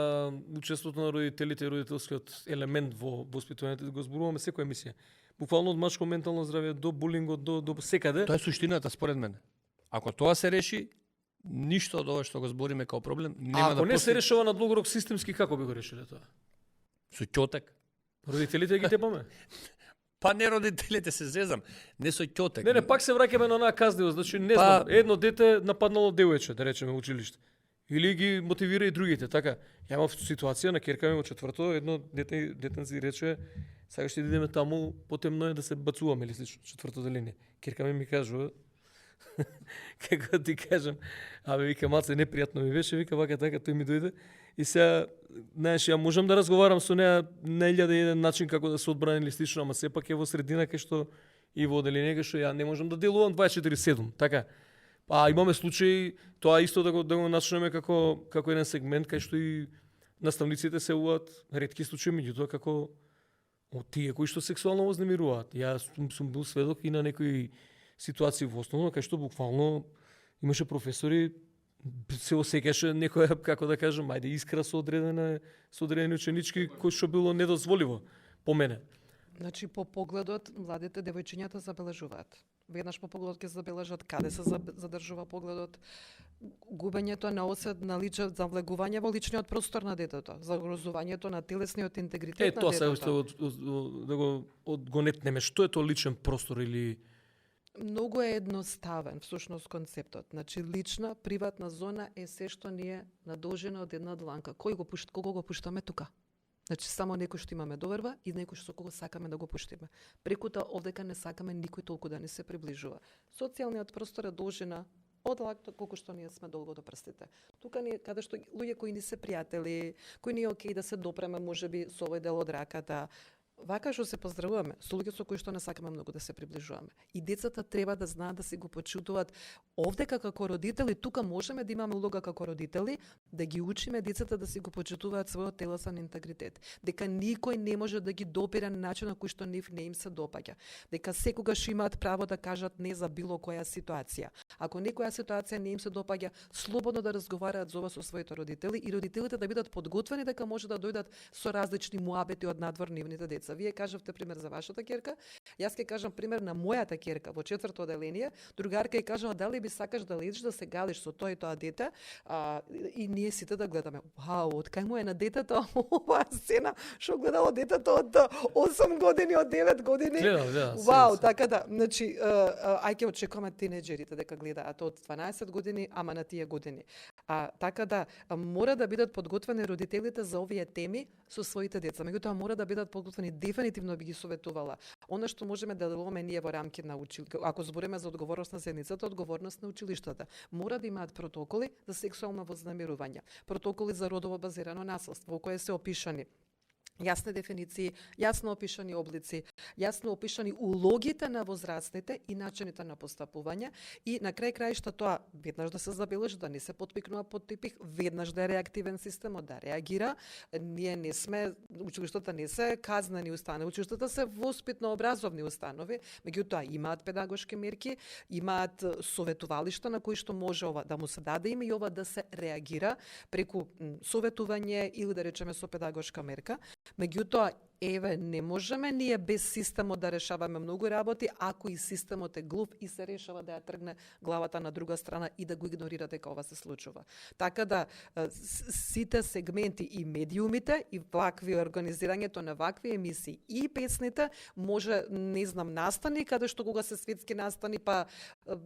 учеството на родителите и родителскиот елемент во воспитувањето го зборуваме секоја емисија. Буквално од машко ментално здравје до булингот до секаде. Тоа е суштината според мене. Ако тоа се реши, ништо од ова што го збориме како проблем нема А ако да не се решава на долгорок системски, како би го решиле тоа? со ќотек. Родителите ги тепаме? Па не родителите се зезам, не со ќотек. Не, пак се враќаме на онаа казнивост. Значи, не Па- знам, едно дете нападнало девојче, да речеме, во училиште. Или ги мотивира и другите, така. Ја имав ситуација на керка ми во четврто, едно детенци рече, сакаш ти да идеме таму, потемно е да се бацуваме или слично, четврто деление. Керка ми кажува, како ти кажам, абе вика малце непријатно ми беше, вика вака така тој ми дојде и сега знаеш ја можам да разговарам со неа на 1001 начин како да се одбрани или слично, ама сепак е во средина кај што и во оделение кај што ја не можам да делувам 24/7, така. А имаме случаи тоа исто да го начнеме како еден сегмент кај што и наставниците се уват ретки случаи, меѓутоа како од тие кои што сексуално вознемируваат. Јас сум бил сведок и на некои ситуации во основно кај што буквално имаше професори се осеќаше некоја, како да кажам, ајде искра со одредени ученички кој што било недозволиво по мене. Значи, по погледот, младите девојчињата забележуваат. Веднаш по погледот ќе забележат каде се задржува погледот, губењето на осет на завлегување во личниот простор на детето, загрозувањето на телесниот интегритет на Тоа детето. се да го одгонетнеме. Што е тоа личен простор или Многу е едноставен, всушност, концептот. Значи, лична, приватна зона е се што ни е надолжено од една дланка. Кого го пуштаме тука? Значи, само некој што имаме доверба и некој што кого сакаме да го пуштиме. Прекута овдека не сакаме никој толку да ни се приближува. Социјалниот простор е должина од лакто колку што ние сме долго до прстите. Тука ни каде што луѓе кои ни се пријатели, кои ни е окей да се допреме можеби со овој дел од раката, вака што се поздравуваме, со луѓе со кои што не сакаме многу да се приближуваме. И децата треба да знаат да си го почитуваат овдека како родители, тука можеме да имаме улога како родители, да ги учиме децата да си го почитуваат својот телесен интегритет. Дека никој не може да ги допире на начин на кој што нив не им се допаѓа. Дека секогаш имаат право да кажат не за било која ситуација. Ако некоја ситуација не им се допаѓа, слободно да разговараат за ова со своите родители и родителите да бидат подготвени дека може да дојдат со различни муабети од надвор нивните деца. Вие кажавте пример за вашата керка, јас ќе кажам пример на мојата керка во четврто оделение. Другарка ја кажала дали би сакаш да лезеш да се галиш со тоа и тоа дете, и ние сите да гледаме. Вау, од кај му е на детето оваа сцена што гледало детето од 8 години, од 9 години. Гледам, Вау, така да. Значи, ајде очекуваме тинеџерите дека гледаат од 12 години, ама на тие години. Така да, мора да бидат подготвени родителите за овие теми со своите деца. Меѓутоа мора да бидат подготвени дефинитивно би ги советувала. Она што можеме да делуваме ние во рамки на ако збориме за одговорност на заедницата, одговорност на училиштата. Мора да имаат протоколи за сексуално вознамирување, протоколи за родово базирано насилство, во кое се опишани јасни дефиниции, јасно опишани облици, јасно опишани улогите на возрастните и начините на постапување и на крај краишта тоа веднаш да се забележи, да не се потпикнува под тепих, веднаш да е реактивен системот, да реагира. Ние не сме, училиштата не се казнени установи, училиштата се воспитно-образовни установи, меѓутоа имаат педагошки мерки, имаат советувалишта на кои што може ова да му се даде име и ова да се реагира преку советување или да речеме со педагошка мерка. Меѓутоа, еве, не можеме ние без системот да решаваме многу работи, ако и системот е глуп и се решава да ја тргне главата на друга страна и да го игнорира дека ова се случува. Така да, сите сегменти и медиумите, и вакви организирањето на вакви емисии, и песните, може, не знам, настани, каде што кога се светски настани, па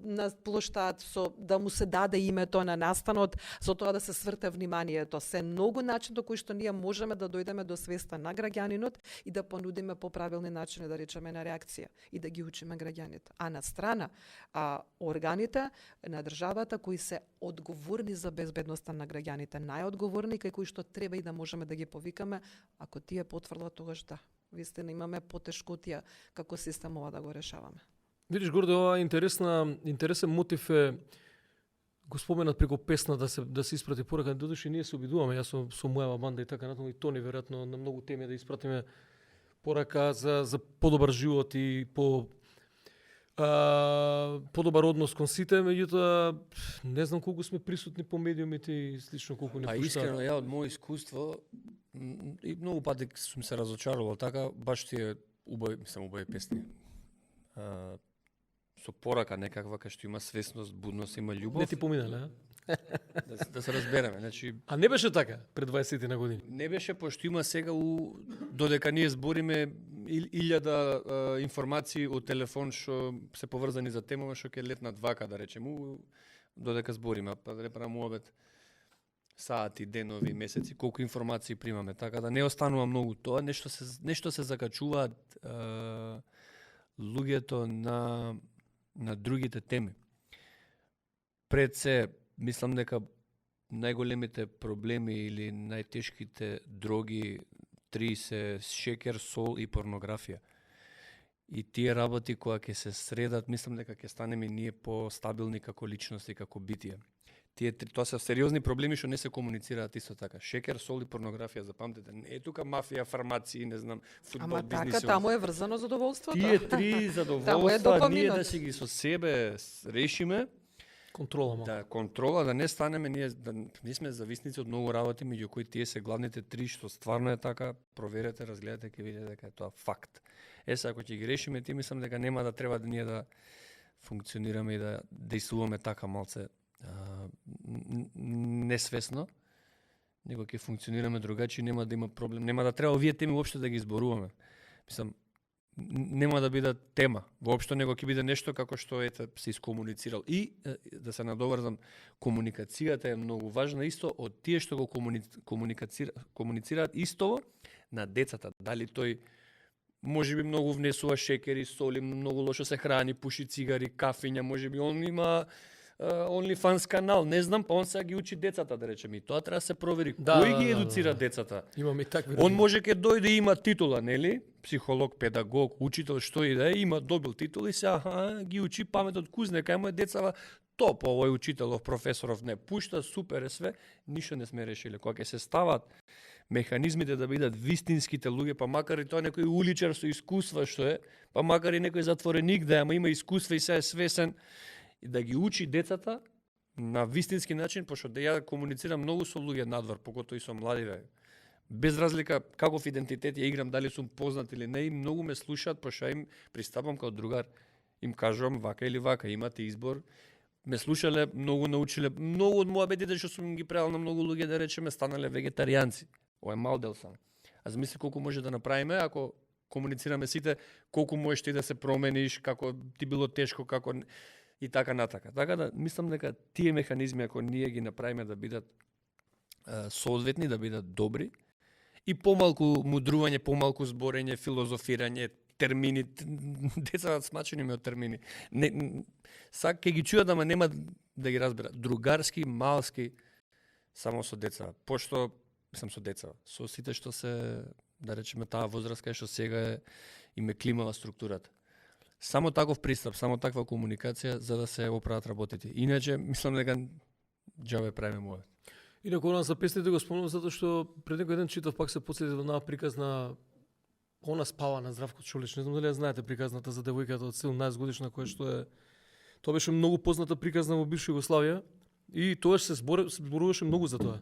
на плоштад, со, да му се даде името на настанот, со тоа да се сврте вниманието. Се многу начин до кои што ние можеме да дојдеме до свеста на граѓанинот и да понудиме поправилни начини, да речеме, на реакција и да ги учиме граѓаните. А на страна, органите на државата кои се одговорни за безбедноста на граѓаните, најодговорни, кај кои што треба и да можеме да ги повикаме, ако тие потврлат, тогаш да. Вистина имаме потешкотија како систем ова да го решаваме. Видиш, Горде, ова интересен мотив е го споменат преку песна да се испрати порака. Додуше ние се обидуваме, јас со мојава банда и така натаму, и Тони веројатно на многу теми да испратиме порака за подобар живот и подобар однос кон сите, меѓутоа не знам колку сме присутни по медиумите и слично колку не пуштаат. Искрено, ја од моје искуство и многу пати сум се разочарувал, така баш тие убави песни. Со порака некаква кај што има свесност, будност, има љубов. Не ти поминале, а? Да се разбереме, значи. А не беше така пред 20 на години? Не беше, пошто има сега додека ние збориме 1000 информации од телефон што се поврзани за темава што ќе летнат вака, да речеме, додека збориме, па да не правам муабет сати, денови, месеци, колку информации примаме, така да не останува многу тоа, нешто се закачуваат луѓето на другите теми. Пред се, мислам дека најголемите проблеми или најтешките дроги 3 се шекер, сол и порнографија. И тие работи кои ќе се средат, мислам дека ќе станеме ние по-стабилни како личности, како битија. Тоа се сериозни проблеми што не се комуницираат исто така. Шекер, сол и порнографија, запамтете. Не е тука мафија, фармација, не знам, фудбал, бизнис. Ама така, таму е врзано задоволството. Тие 3 задоволства ние да си ги со себе решиме. Контрола, да, контрола, да не станеме ние сме зависници од многу работи, меѓу кои тие се главните 3 што стварно е така, проверете, разгледате, ќе видите дека е тоа факт. Ако ќе ги решиме, ти мислам дека нема да треба да ние да функционираме и да действуваме така малце несвесно, него ќе функционираме другачи, нема да има проблем, нема да треба овие теми уопште да ги зборуваме. Мислам, нема да биде тема, воопшто него ќе биде нешто како што се искомуницирал. И да се надоврзам, комуникацијата е многу важна исто од тие што го комуницираат истово на децата. Дали тој можеби многу внесува шекери, соли, многу лошо се храни, пуши цигари, кафиња, можеби он има OnlyFans канал, не знам, па он сега ги учи децата, да речеме, и тоа треба да се провери. Кој ги едуцира децата? Имаме такви. Он може ке дојде и има титула, нели? Психолог, педагог, учител, што и да е, има добил титул и сега ги учи памет од кузне, кај мој децава топ, овој учителов, професоров не пушта, супер е све, ништо не сме решиле. Кога ќе се стават механизмите да бидат вистинските луѓе, па макар и тоа некој уличар со искуства што е, па макар и некој затвореник да е, ама има искуства и се е свесен, и да ги учи децата на вистински начин, пошто да ја комуницирам многу со луѓе надвор, поготоа и со младиве. Без разлика каков идентитет ја играм, дали сум познат или не, и многу ме слушаат, пошто им пристапам како другар. Им кажувам вака или вака, имате избор. Ме слушале, многу научиле, многу од муабетите што сум ги правил на многу луѓе, да речеме, станале вегетаријанци. Ова е мал дел само. А замисли колку може да направиме ако комуницираме сите, колку можеш ти да се промениш, како ти било тешко, како и така натака. Така да мислам дека тие механизми ако ние ги направиме да бидат соодветни, да бидат добри И помалку мудрување, помалку зборење, филозофирање, термини, децата смачени ми од термини. Сак ќе ги чујат, ама нема да ги разберат. Другарски, малски, само со деца. Пошто, мислам со деца, со сите што се, да речеме, таа возраст кај што сега им е климава структурата. Само таков пристап, само таква комуникација за да се оправат работите. Иначе, мислам дека џабе правиме мое. Инаку нас за песните го спомнувам затоа што пред некој ден читав, пак се потсетив на приказ на Она спава на Здравко Чолич. Не знам дали ја знаете приказната за девојката од 17 годишна која што е. Тоа беше многу позната приказна во бивша Југославија и тоа се зборуваше многу за тоа.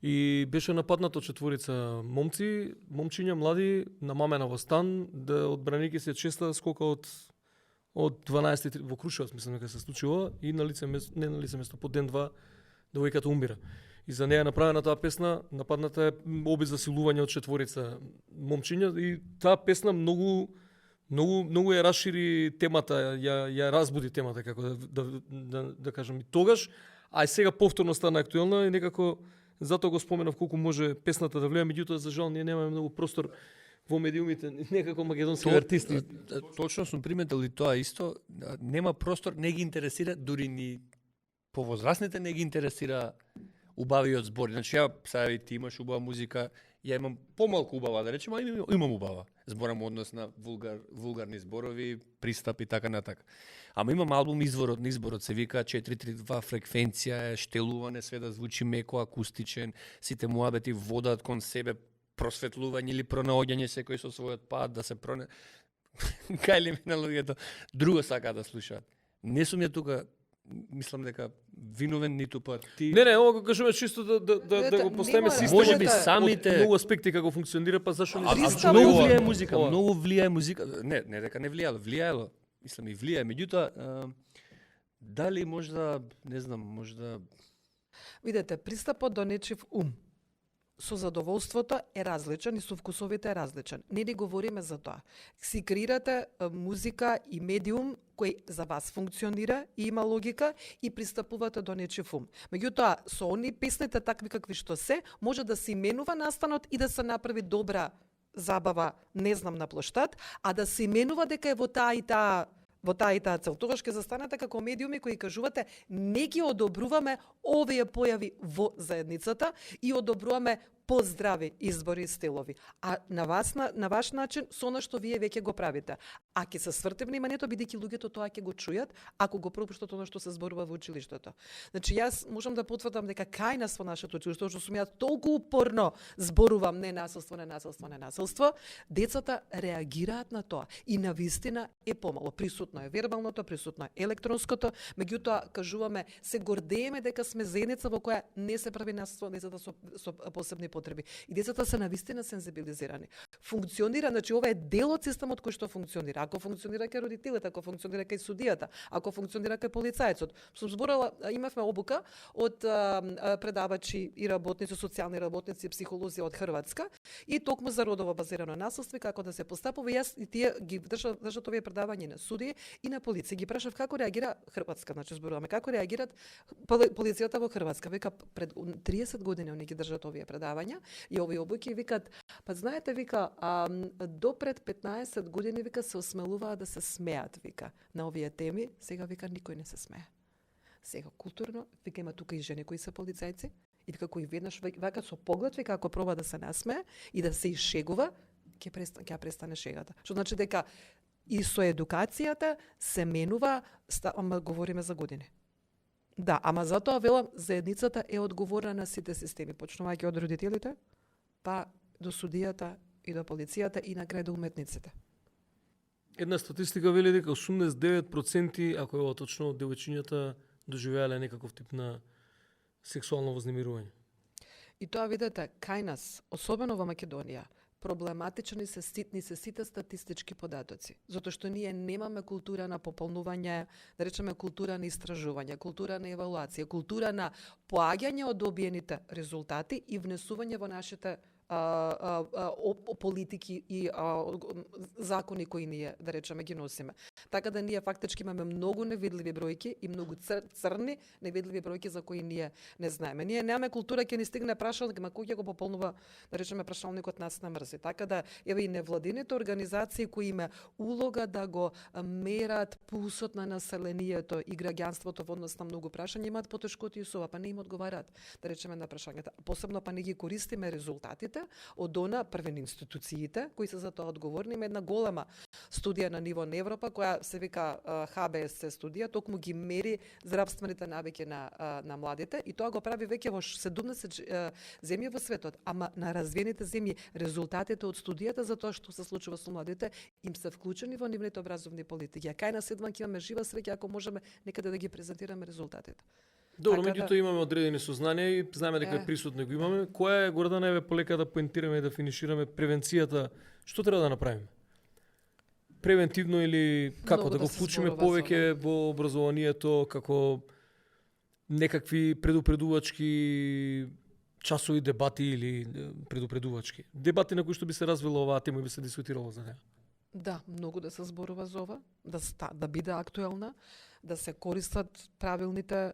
И беше нападнато четворица момчиња млади на мамена во стан да одбраники се честа скока од 12 во Крушевец, мислам дека се случило и на лице место, не на лице место, по ден-два девојката умира. И за неја направена таа песна, нападната е обид за силување од четворица момчиња и таа песна многу ја расшири темата, ја разбуди темата како да кажам и тогаш, а и сега повторно стана актуелна и некако затоа го споменав колку може песната да влијае, меѓутоа за жал ние немаме многу простор во медиумите, некако македонски артисти. Точно сум приметил и тоа исто, нема простор, не ги интересира дури ни повозрастните не ги интересира убавиот збори. Значи ја сега ти имаш убава музика, ја имам помалку убава, да речем, а имам убава. Зборам однос на вулгарни зборови, пристап и така натака. Ама имам албум Изворот на изборот, се вика 432 фреквенција, штелување, све да звучи меко, акустичен, сите муабети водат кон себе просветлување или пронаоѓање секој со својот пат, да се кај ли ми на луѓето, друго сака да слушаат. Не сум ја тука, мислам дека виновен ниту пат ти. Не, ова го кажуваме чисто да го поставиме системот. Може би самите многу аспекти како функционира, па зашо не многу влијае музика, многу влијае музика. Не дека не влијало, мислам и влијае, меѓутоа дали можда, не знам, можда видете, пристапот до нечив со задоволството е различен и со вкусовите е различен. Не ни говориме за тоа. Си креирате музика и медиум кој за вас функционира и има логика и пристапувате до нечив ум. Меѓутоа, со они песните такви какви што се, може да се именува настанот и да се направи добра забава, не знам, на плоштад, а да се именува дека е во таа и таа цел. Тогаш ќе застанете како медиуми кои кажувате не ги одобруваме овие појави во заедницата и одобруваме поздрави избори и стилови. А на ваш начин со она што вие веќе го правите. А ќе се сврте вниманието бидејќи луѓето тоа ќе го чујат ако го пропуштат она што се зборува во училиштето. Значи јас можам да потврдам дека кај нас во нашето училиште што сум ја толку упорно зборувам ненасилство, децата реагираат на тоа и навистина е помало. Присутно е вербалното, присутно е електронското, меѓутоа кажуваме се гордееме дека сме заедница во која не се прави насилство на децата со посебни потреби. И децата се навистина сензибилизирани. Функционира, значи ова е дел од системот кој што функционира. Ако функционира кај родителите, ако функционира кај судијата, ако функционира кај полицајецот. Сум зборала, имавме обука од предавачи и работници, социјални работници и психолози од Хрватска и токму за родово базирано насилство како да се постапува. Јас и тие ги држат овие предавања на судии и на полиција. Ги прашав како реагира Хрватска, значи зборуваме како реагираат полицијата во Хрватска. Вика пред 30 години они ги држат овие предавања и овие обуки викаат, па знаете, вика, до пред 15 години вика се осмелуваа да се смеат, вика, на овие теми, сега вика никој не се смее. Сега културно, вика има тука и жени кои се полицајци, и вика кои веднаш вака со поглед вика ако проба да се насмее и да се ишегува, ќе престане шегата. Што значи дека и со едукацијата се менува, ама говориме за години. Да, ама затоа велам, заедницата е одговорна на сите системи, почнувајќи од родителите, па до судијата и до полицијата и на крај до уметниците. Една статистика вели дека 89%, ако е ова точно, девојчињата доживеале некаков тип на сексуално вознемирување. И тоа видете, кај нас, особено во Македонија, проблематични се сите статистички податоци, затоа што ние немаме култура на пополнување, да речеме култура на истражување, култура на евалуација, култура на поаѓање од добиените резултати и внесување во нашите политики и закони кои ние, да речеме, ги носиме. Така да ние фактички имаме многу невидливи бројки и многу црни невидливи бројки за кои ние не знаеме. Ние немаме култура, ќе ни стигне прашалник, ма кој ќе го пополнува, да речеме, прашалникот нас на мрзи. Така да еве и невладините организации кои има улога да го мерат пулсот на населението и граѓанството во однос на многу прашања, имаат потешкоти и со ова, па не им одговараат, да речеме, на прашањата. Посебно па не ги користиме резултатите од она првен институциите кои се за тоа одговорни. Има една голема студија на ниво на Европа која се вика ХБС студија, токму ги мери здравствените навики на младите и тоа го прави веќе во 70 земји во светот. Ама на развиените земји резултатите од студијата за тоа што се случува со младите им се вклучени во нивните образовни политики. А кај нас едва ќе имаме жива среќа ако можеме некаде да ги презентираме резултатите. Добро, меѓутоа имаме одредени сознанија и знаеме дека е присутно го имаме. Која е, Гордана, еве полека да поентираме и да финишираме превенцијата? Што треба да направиме? Превентивно или како да го вклучиме повеќе во образованието, како некакви предупредувачки часови дебати или предупредувачки дебати на кои што би се развила оваа тема и би се дискутирало за неа? Да, многу да се зборува за ова, да биде актуелна, да се користат правилните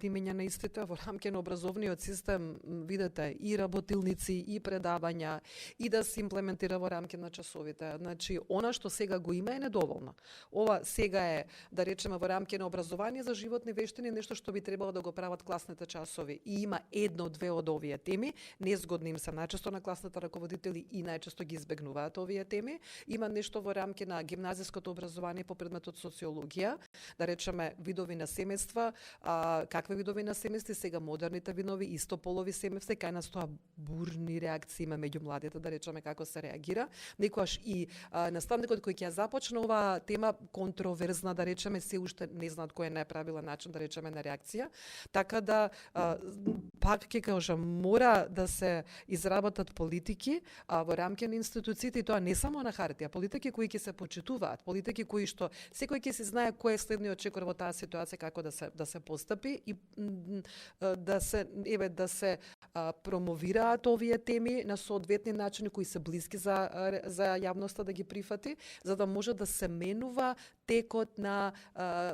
имења на истите во рамки на образовниот систем, видете, и работилници, и предавања, и да се имплементира во рамки на часовите. Значи, она што сега го има е недоволно. Ова сега е, да речеме, во рамки на образование за животни вештини, нешто што би требало да го прават класните часови. И има едно-две од овие теми, незгодни им се најчесто на класните раководители и најчесто ги избегнуваат овие теми. Има нешто во рамки на гимназиското образование по предметот социологија, да речеме видови на семејства, какви видови на семејства, сега модерните видови, истополови семејства, кај нас тоа бурни реакции има меѓу младите, да речеме како се реагира. Некојаш и наставникот кој ќе ја започне оваа тема контроверзна, да речеме, се уште не знаат кој е најправилен начин, да речеме, на реакција. Така да пак ќе кажам, мора да се изработат политики во рамки на институциите и тоа не само на хартија, политики кои ќе се почитуваат, политики кои што секој ќе се знае кој е следниот чекор во таа ситуација, како да се постапи и да се промовираат овие теми на соодветни начини кои се блиски за јавноста да ги прифати, за да може да се менува текот на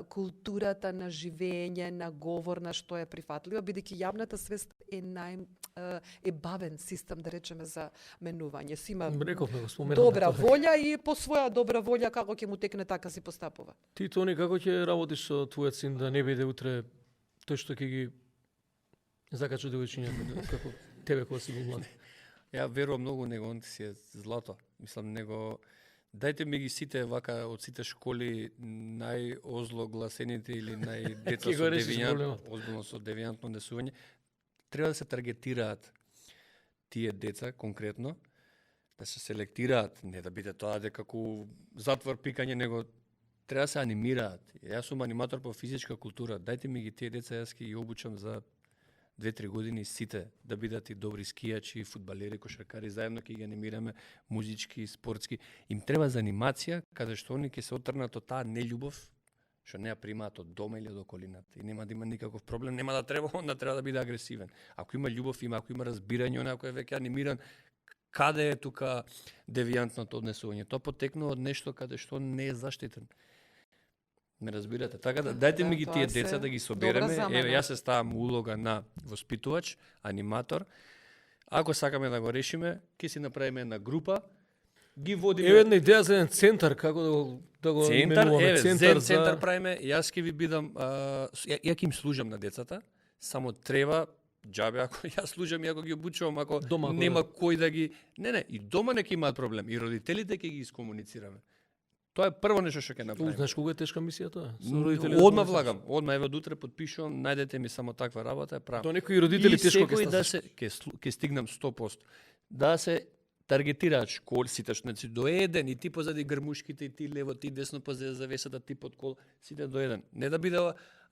културата на живење, на говор, на што е прифатливо, бидејќи јавната свест е бавен систем, да речеме, за менување. Сима добра волја и по своја добра волја како ќе му текне, така си постапува. Ти, Тони, како ќе работиш со твојот син да не биде утре тој што ќе ги закача девојчињата, како тебе кога си бил млад? Ја верувам многу него, он си е злато. Мислам, него дајте ми ги сите вака од сите школи најозлогласените или најдеца со озбилно со девијантно однесување. Треба да се таргетираат тие деца конкретно, да се селектираат, не да биде тоа дека како затвор пикање, него треба да се анимираат. Јас сум аниматор по физичка култура, дајте ми ги тие деца, јас ќе ги обучам за 2-3 години сите да бидат и добри скијачи, фудбалери, кошаркари, заедно ќе ги анимираме музички, спортски. Им треба за анимација, каде што они ќе се отрнат од таа нељубов, што не ја примаат од дома или од околината. И нема да има никаков проблем, нема да треба, он да треба да биде агресивен. Ако има љубов, ако има разбирање, ако е веќе анимиран, каде е тука девијантното однесување? Тоа потекнува од нешто каде што не е заштитен. Ме разбирате? Така да дајте ми ги тие деца да ги собереме. Еве, јас се ставам улога на воспитувач, аниматор. Ако сакаме да го решиме, ќе си направиме една група, ги водиме. Еве една идеја за еден центар, како да го именуваме. Центар правиме. Јас ќе ви бидам, ја ќе им служам на децата, само треба џабе ако јас служам и ако ги обучувам, ако дома, нема кој да ги... Не, и дома не ќе имаат проблем. И родителите ќе ги искомуницираме. Тоа е прво нешто што ќе направиме. Знаеш кога е тешка мисијата? Одма влагам, одма еве од утре потпишувам, најдете ми само таква работа, правам. Тоа некои родители тешко ќе ќе стигнам 100%. Да се таргетираат школи, сите што до еден, и ти позади грмушките, и ти лево, ти десно позади завесата, ти под кол, сите до еден. Не да биде,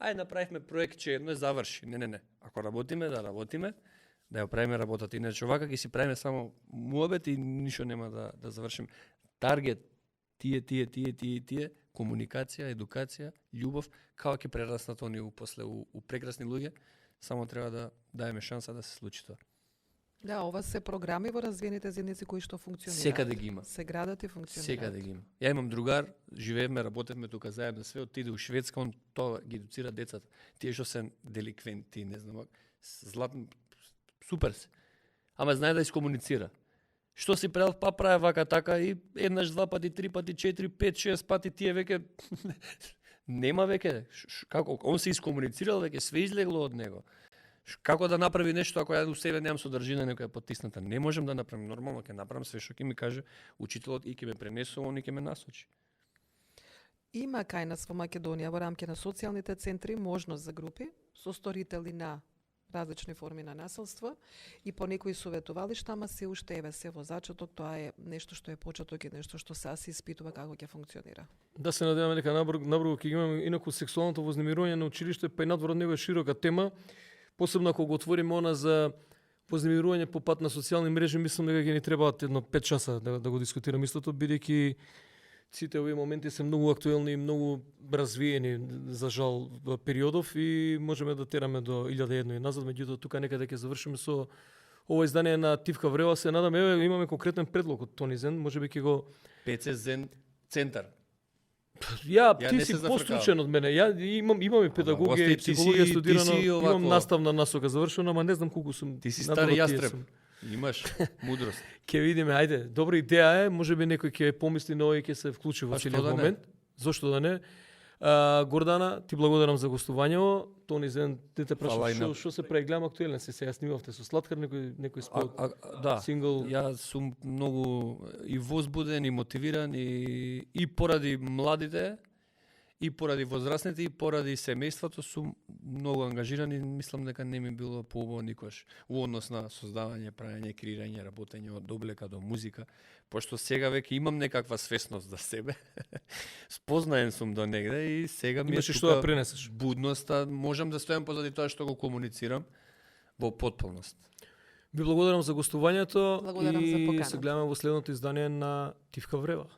ај направивме проектче, едно заврши. Не. Ако работиме, да работиме, да ја правиме работата. Иначе овака ќе си правиме само муабет и ништо нема да завршим. Таргет тие, комуникација, едукација, љубов, како ќе прераснат они после у прекрасни луѓе, само треба да даеме шанса да се случи тоа. Да, ова се програми во развиените заедници кои што функционираат. Секаде ги има. Се градат и функционираат. Секаде ги има. Ја имам другар, живееме, работевме тука заедно, све отиде у Шведска, он тоа ги едуцира децата. Тие што се деликвенти, не знам, златно, супер се. Ама знае да искомуницира. Што си правил, па прави вака така и еднаш, два пати, три пати, 4, 5, 6 пати тие веќе нема веќе како он се искомуницирал веќе све излегло од него. Како да направи нешто ако ја у себе немам содржина некоја потисната? Не можем да направим, нормално ќе направам све што ќе ми каже учителот и ќе ме пренесува, он и ќе ме насочи. Има кај нас во Македонија во рамки на социјалните центри можност за групи со сторители на различни форми на насилство и по некои советувалишта, ама се уште еве се во зачеток, тоа е нешто што е почеток и нешто што сега се испитува како ќе функционира. Да се надеваме дека набрзо ќе имаме инаку сексуалното вознемирување на училиште, па и надвор од него е широка тема. Посебно ако го отвориме она за вознемирување по пат на социјални мрежи, мислам дека ќе ни требаат едно 5 часа да го дискутираме истото, бидејќи сите овие моменти се многу актуелни и многу развиени за жал периодов и можеме да тераме до 1001 и назад, меѓутоа тука некаде ќе завршиме со ова издание на Тивка Врела. Се надам, еве имаме конкретен предлог од Тони Зен, можеби ќе го ПЦ Зен центар. Ја ти не си се постручен од мене. Ја имам и педагогија и психологија студирано, имам наставна насока завршена, ама не знам колку сум. Ти си стар јастреб. Имаш мудрост. Ќе видиме, ајде, добра идеја е, можеби некој ќе помисли на овој ќе се вклучи во целиот момент. Зошто да не? Гордана, ти благодарам за гостувањето. Тони Зен, те прашав што се прави, гледам актуелен се сега снимавте со Слаткар некој спот. Да. Сингл. Јас сум многу и возбуден и мотивиран и поради младите и поради возрастните и поради семејството сум многу ангажиран и мислам дека не ми било поубаво никош во однос на создавање, правење, креирање, работење од облека до музика, пошто сега веќе имам некаква свесност за себе. Спознаен сум до негде и сега ми е што да пренесеш. Будноста, можам да стојам позади тоа што го комуницирам во потполност. Ви благодарам за гостувањето Благодарам за и поканата. се гледаме во следното издание на Тивка Врева.